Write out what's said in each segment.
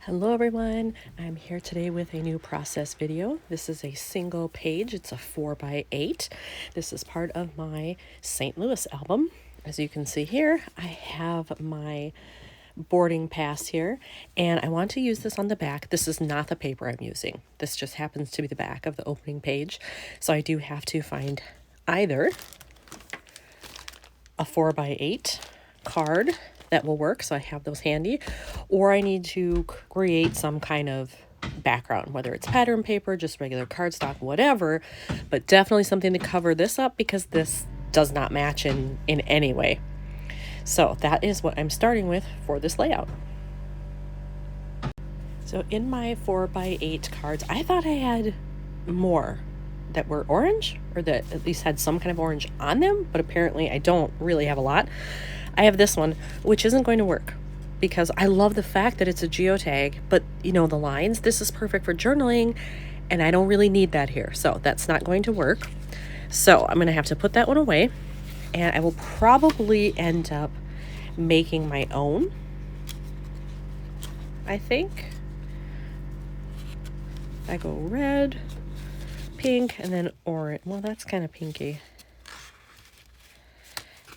Hello everyone, I'm here today with a new process video. This is a single page, it's a 4x8. This is part of my St. Louis album. As you can see here, I have my boarding pass here, and I want to use this on the back. This is not the paper I'm using. This just happens to be the back of the opening page. So I do have to find either a 4x8 card that will work, so I have those handy, or I need to create some kind of background, whether it's pattern paper, just regular cardstock, whatever, but definitely something to cover this up because this does not match in any way. So that is what I'm starting with for this layout. So in my 4x8 cards, I thought I had more that were orange, or that at least had some kind of orange on them, but apparently I don't really have a lot. I have this one, which isn't going to work because I love the fact that it's a geotag, but you know, the lines, this is perfect for journaling, and I don't really need that here, so that's not going to work. So I'm gonna have to put that one away, and I will probably end up making my own, I think. I go red, pink, and then orange. Well, that's kind of pinky.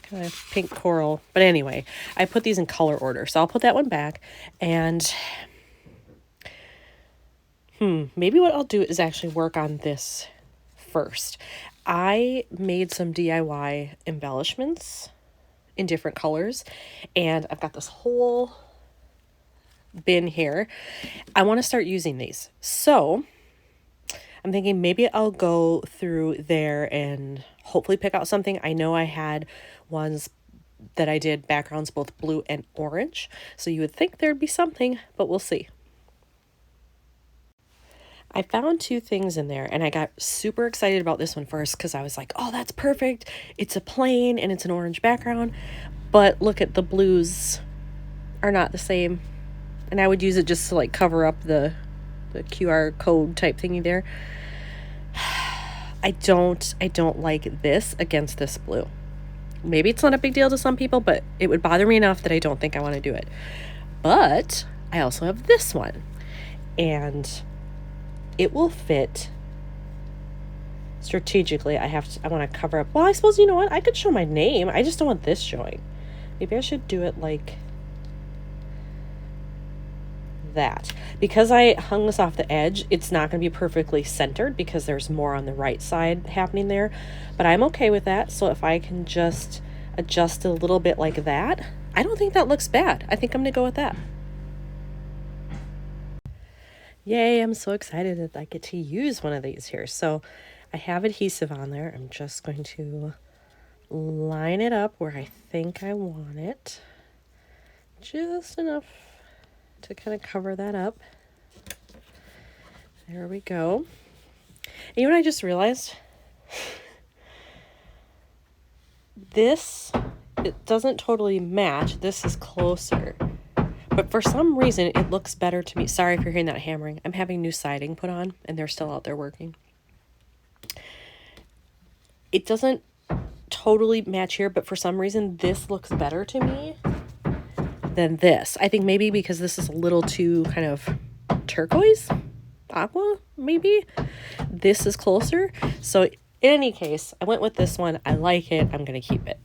Kind of pink coral. But anyway, I put these in color order. So I'll put that one back. And maybe what I'll do is actually work on this first. I made some DIY embellishments in different colors. And I've got this whole bin here. I want to start using these. So I'm thinking maybe I'll go through there and hopefully pick out something. I know I had ones that I did backgrounds both blue and orange, so you would think there'd be something, but we'll see. I found two things in there, and I got super excited about this one first because I was like, oh, that's perfect. It's a plain and it's an orange background, but look at the blues are not the same. And I would use it just to like cover up the QR code type thingy there. I don't like this against this blue. Maybe it's not a big deal to some people, but it would bother me enough that I don't think I want to do it. But I also have this one, and it will fit strategically. I want to cover up. Well, I suppose, you know what? I could show my name. I just don't want this showing. Maybe I should do it like that. Because I hung this off the edge, it's not going to be perfectly centered because there's more on the right side happening there, but I'm okay with that. So if I can just adjust a little bit like that, I don't think that looks bad. I think I'm going to go with that. Yay, I'm so excited that I get to use one of these here. So I have adhesive on there. I'm just going to line it up where I think I want it. Just enough to kind of cover that up. There we go. And you know what I just realized? It doesn't totally match. This is closer. But for some reason, it looks better to me. Sorry if you're hearing that hammering. I'm having new siding put on, and they're still out there working. It doesn't totally match here, but for some reason, this looks better to me than this. I think maybe because this is a little too kind of turquoise, aqua, maybe. This is closer. So in any case, I went with this one. I like it. I'm going to keep it.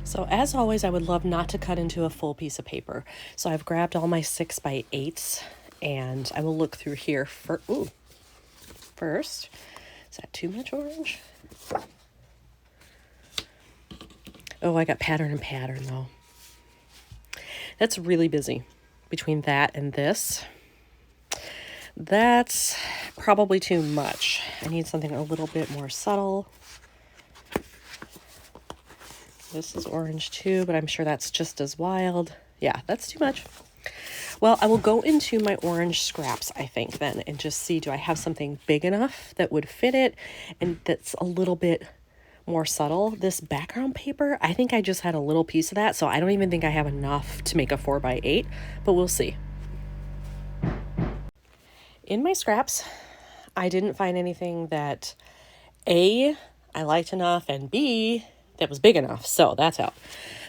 So as always, I would love not to cut into a full piece of paper. So I've grabbed all my 6x8s, and I will look through here first. Is that too much orange? Oh, I got pattern and pattern though. That's really busy between that and this. That's probably too much. I need something a little bit more subtle. This is orange too, but I'm sure that's just as wild. Yeah, that's too much. Well, I will go into my orange scraps, I think, then, and just see, do I have something big enough that would fit it and that's a little bit more subtle. This background paper, I think I just had a little piece of that, so I don't even think I have enough to make a 4x8, but we'll see. In my scraps, I didn't find anything that A, I liked enough, and B, that was big enough, so that's out.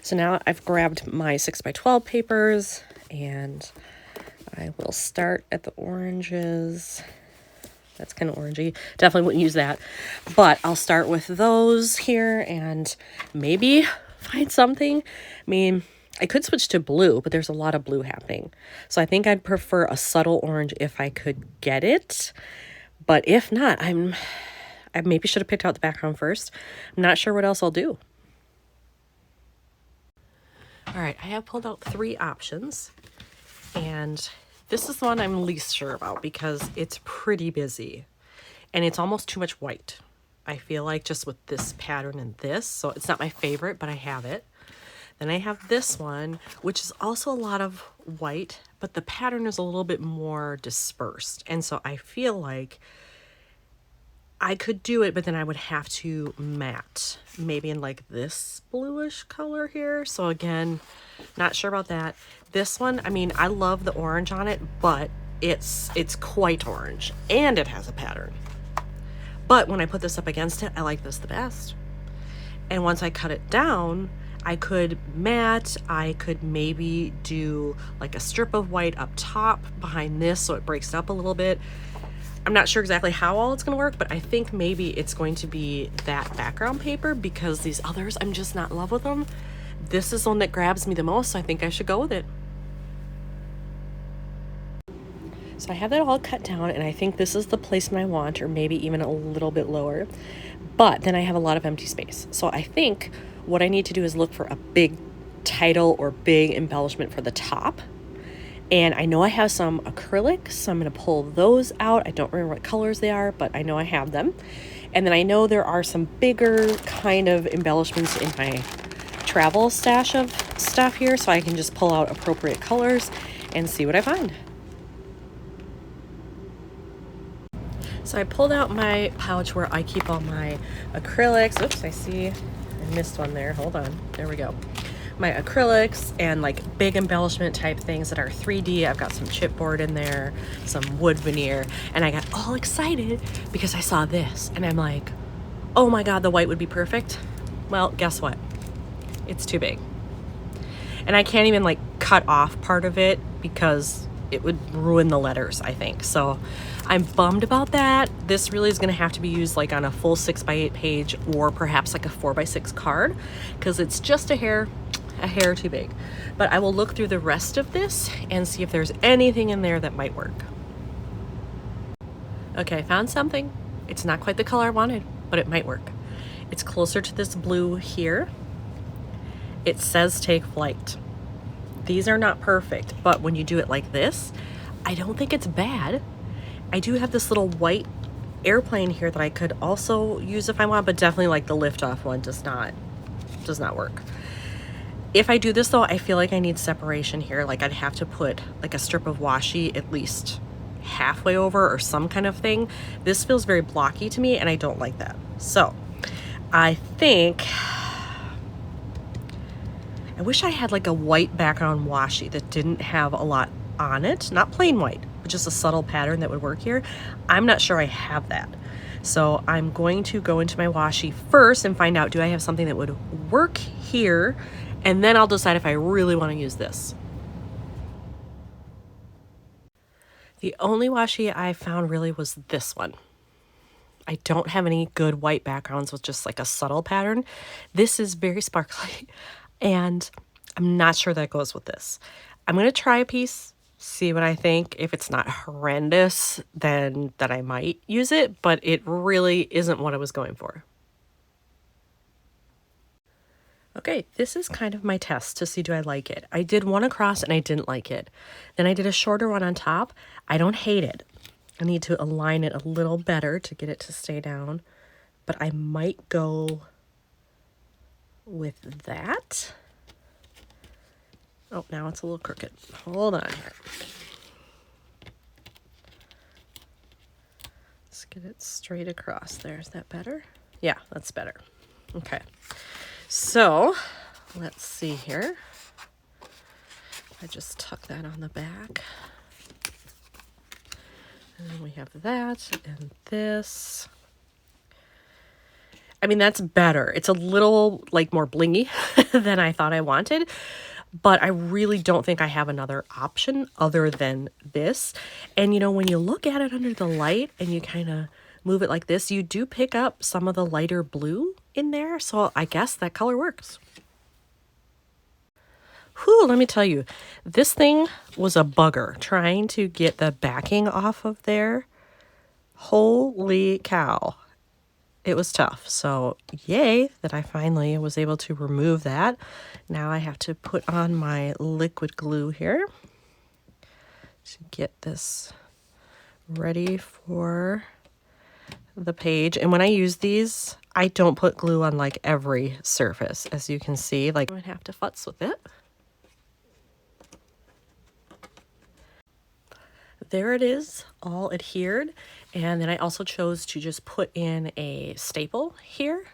So now I've grabbed my 6x12 papers, and I will start at the oranges. That's kind of orangey. Definitely wouldn't use that. But I'll start with those here and maybe find something. I mean, I could switch to blue, but there's a lot of blue happening. So I think I'd prefer a subtle orange if I could get it. But if not, I maybe should have picked out the background first. I'm not sure what else I'll do. All right, I have pulled out 3 options. And this is the one I'm least sure about because it's pretty busy. And it's almost too much white. I feel like just with this pattern and this. So it's not my favorite, but I have it. Then I have this one, which is also a lot of white, but the pattern is a little bit more dispersed. And so I feel like I could do it, but then I would have to matte, maybe in like this bluish color here. So again, not sure about that. This one, I mean, I love the orange on it, but it's quite orange and it has a pattern. But when I put this up against it, I like this the best. And once I cut it down, I could matte, I could maybe do like a strip of white up top behind this so it breaks it up a little bit. I'm not sure exactly how all it's going to work, but I think maybe it's going to be that background paper because these others, I'm just not in love with them. This is the one that grabs me the most, so I think I should go with it. So I have that all cut down, and I think this is the placement I want, or maybe even a little bit lower. But then I have a lot of empty space. So I think what I need to do is look for a big title or big embellishment for the top. And I know I have some acrylic, so I'm going to pull those out. I don't remember what colors they are, but I know I have them. And then I know there are some bigger kind of embellishments in my travel stash of stuff here, so I can just pull out appropriate colors and see what I find. So I pulled out my pouch where I keep all my acrylics. Oops, I see I missed one there. Hold on. There we go. My acrylics and like big embellishment type things that are 3D. I've got some chipboard in there, some wood veneer, and I got all excited because I saw this and I'm like, oh my God, the white would be perfect. Well, guess what? It's too big. And I can't even like cut off part of it because it would ruin the letters, I think. So I'm bummed about that. This really is gonna have to be used like on a full 6x8 page or perhaps like a 4x6 card because it's just a hair too big. But I will look through the rest of this and see if there's anything in there that might work. Okay, I found something. It's not quite the color I wanted, but it might work. It's closer to this blue here. It says Take Flight. These are not perfect, but when you do it like this, I don't think it's bad. I do have this little white airplane here that I could also use if I want, but definitely like the lift-off one does not work. If I do this though, I feel like I need separation here. Like I'd have to put like a strip of washi at least halfway over or some kind of thing. This feels very blocky to me and I don't like that. So I think, I wish I had like a white background washi that didn't have a lot on it. Not plain white, but just a subtle pattern that would work here. I'm not sure I have that. So I'm going to go into my washi first and find out, do I have something that would work here? And then I'll decide if I really want to use this. The only washi I found really was this one. I don't have any good white backgrounds with just like a subtle pattern. This is very sparkly and I'm not sure that goes with this. I'm going to try a piece, see what I think. If it's not horrendous, then that I might use it, but it really isn't what I was going for. Okay, this is kind of my test to see do I like it. I did one across and I didn't like it. Then I did a shorter one on top. I don't hate it. I need to align it a little better to get it to stay down, but I might go with that. Oh, now it's a little crooked. Hold on here. Let's get it straight across there. Is that better? Yeah, that's better. Okay. So let's see here. I just tuck that on the back. And then we have that and this. I mean, that's better. It's a little like more blingy than I thought I wanted, but I really don't think I have another option other than this. And you know, when you look at it under the light and you kind of move it like this, you do pick up some of the lighter blue in there. So I guess that color works. Whew, let me tell you, this thing was a bugger trying to get the backing off of there. Holy cow. It was tough. So yay that I finally was able to remove that. Now I have to put on my liquid glue here to get this ready for the page. And when I use these, I don't put glue on like every surface. As you can see, like I'm gonna have to futz with it. There it is, all adhered. And then I also chose to just put in a staple here,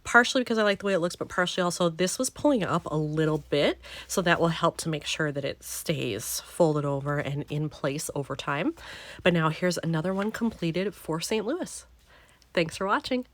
partially because I like the way it looks, but partially also this was pulling up a little bit, so that will help to make sure that it stays folded over and in place over time. But now here's another one completed for St. Louis. Thanks for watching.